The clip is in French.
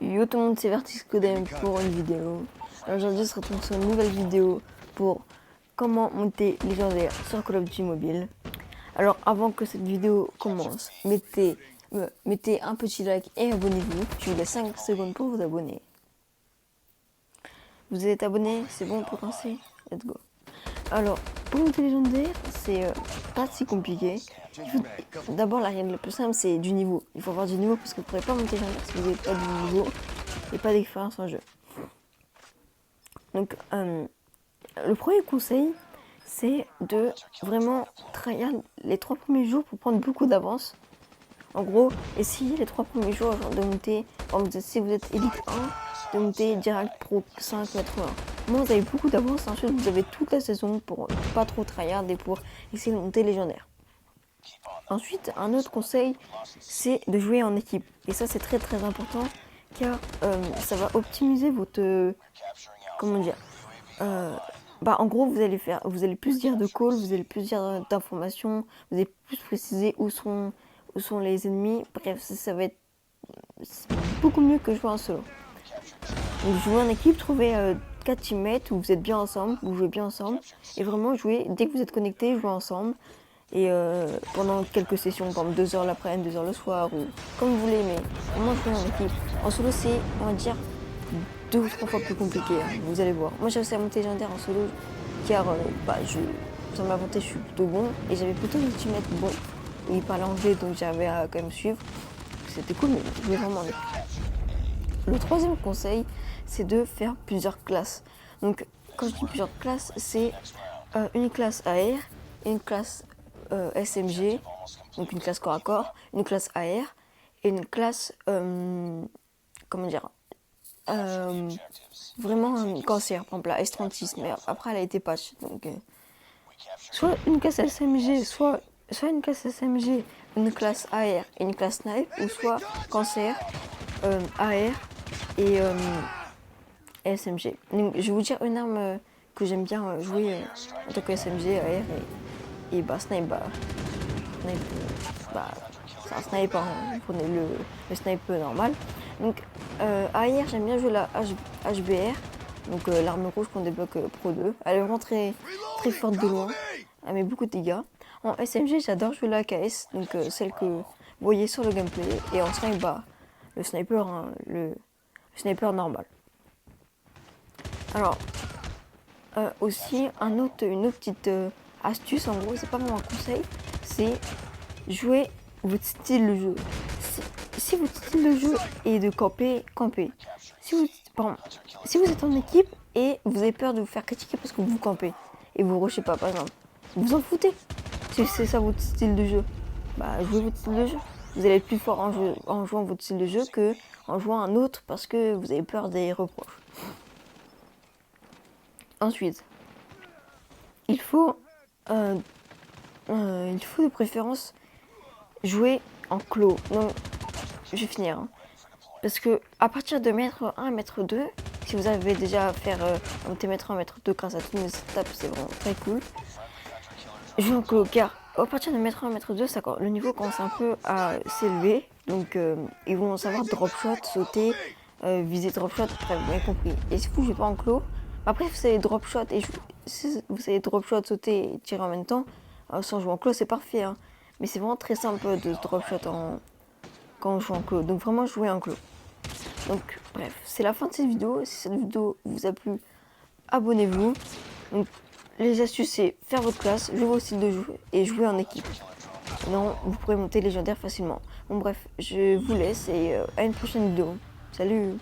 Yo tout le monde, c'est Vertiscodem pour une vidéo. Alors aujourd'hui, on se retrouve sur une nouvelle vidéo pour comment monter légendaire sur Call of Duty Mobile. Alors avant que cette vidéo commence, mettez un petit like et abonnez-vous. Je vous laisse 5 secondes pour vous abonner. Vous êtes abonné, c'est bon, on peut commencer. Let's go. Alors, pour monter légendaire, c'est pas si compliqué. D'abord, la règle la plus simple, c'est du niveau. Il faut avoir du niveau parce que vous ne pourrez pas monter légendaire si vous n'avez pas de niveau et pas d'expérience en jeu. Donc, le premier conseil, c'est de vraiment travailler les 3 premiers jours pour prendre beaucoup d'avance. En gros, essayez les 3 premiers jours de monter, si vous êtes Elite 1, de monter direct Pro 5, Maître 1. Moi, vous avez beaucoup d'avance, ensuite vous avez toute la saison pour pas trop tryhard et pour essayer de monter légendaire. Ensuite, un autre conseil, c'est de jouer en équipe. Et ça, c'est très très important, car ça va optimiser votre... comment dire en gros, vous allez plus dire de calls, vous allez plus dire d'informations, vous allez plus préciser où sont les ennemis. Bref, ça va être beaucoup mieux que jouer en solo. Donc jouer en équipe, trouvez 4 teammates où vous êtes bien ensemble, vous jouez bien ensemble, et vraiment jouer, dès que vous êtes connectés, jouez ensemble. Et pendant quelques sessions, comme 2 heures l'après-midi, 2 heures le soir, ou comme vous voulez, mais vraiment jouer en équipe. En solo, c'est, on va dire, 2 ou 3 fois plus compliqué, hein, vous allez voir. Moi j'ai réussi à monter légendaire en solo car sur ma montée je suis plutôt bon et j'avais plutôt des teammates bons. Ils parlaient anglais donc j'avais à quand même suivre. C'était cool mais je voulais vraiment en équipe. Le troisième conseil c'est de faire plusieurs classes. Donc quand je dis plusieurs classes c'est une classe AR, une classe SMG, donc une classe corps à corps, une classe AR et une classe comment dire vraiment un cancer, par exemple la S36, mais après elle a été patch, donc soit une classe SMG, soit une classe SMG, une classe AR et une classe snipe, ou soit cancer, AR et SMG. Donc, je vais vous dire une arme que j'aime bien jouer en tant que SMG, AR et snipe, c'est un sniper, hein, vous prenez le sniper normal. Donc AR, j'aime bien jouer la HBR, donc l'arme rouge qu'on débloque Pro 2. Elle est vraiment très, très forte de loin, elle met beaucoup de dégâts. En SMG, j'adore jouer la AKS, donc celle que vous voyez sur le gameplay. Et en snipe, le sniper, hein, le sniper normal. Alors, aussi, une autre petite astuce, en gros, c'est pas vraiment un conseil, c'est jouer votre style de jeu. Si votre style de jeu est de camper, campez. Si vous êtes en équipe et vous avez peur de vous faire critiquer parce que vous campez et vous rushez pas, par exemple, vous en foutez. Si c'est ça votre style de jeu, jouez votre style de jeu. Vous allez être plus fort en jouant votre style de jeu que en jouant un autre parce que vous avez peur des reproches. Ensuite, il faut de préférence jouer en clos. Donc, je vais finir. Hein. Parce que à partir de mètre 1 à mètre 2, si vous avez déjà faire monter mètre 1 mètre 2 grâce à tous mes setups, c'est vraiment très cool. Jouer en clos, car à partir de mètre 1 à mètre 2, le niveau commence un peu à s'élever. Donc, ils vont savoir drop shot, sauter, viser drop shot, après, vous avez compris. Et si vous jouez pas en clos, après, vous savez drop shot, et si vous savez drop shot, sauter et tirer en même temps, sans jouer en clos, c'est parfait. Hein. Mais c'est vraiment très simple de drop shot quand on joue en clos. Donc vraiment jouer en clos. Donc bref, c'est la fin de cette vidéo. Si cette vidéo vous a plu, abonnez-vous. Donc les astuces c'est faire votre classe, jouer vos styles de jeu et jouer en équipe. Sinon vous pourrez monter légendaire facilement. Bon bref, je vous laisse et à une prochaine vidéo. Salut!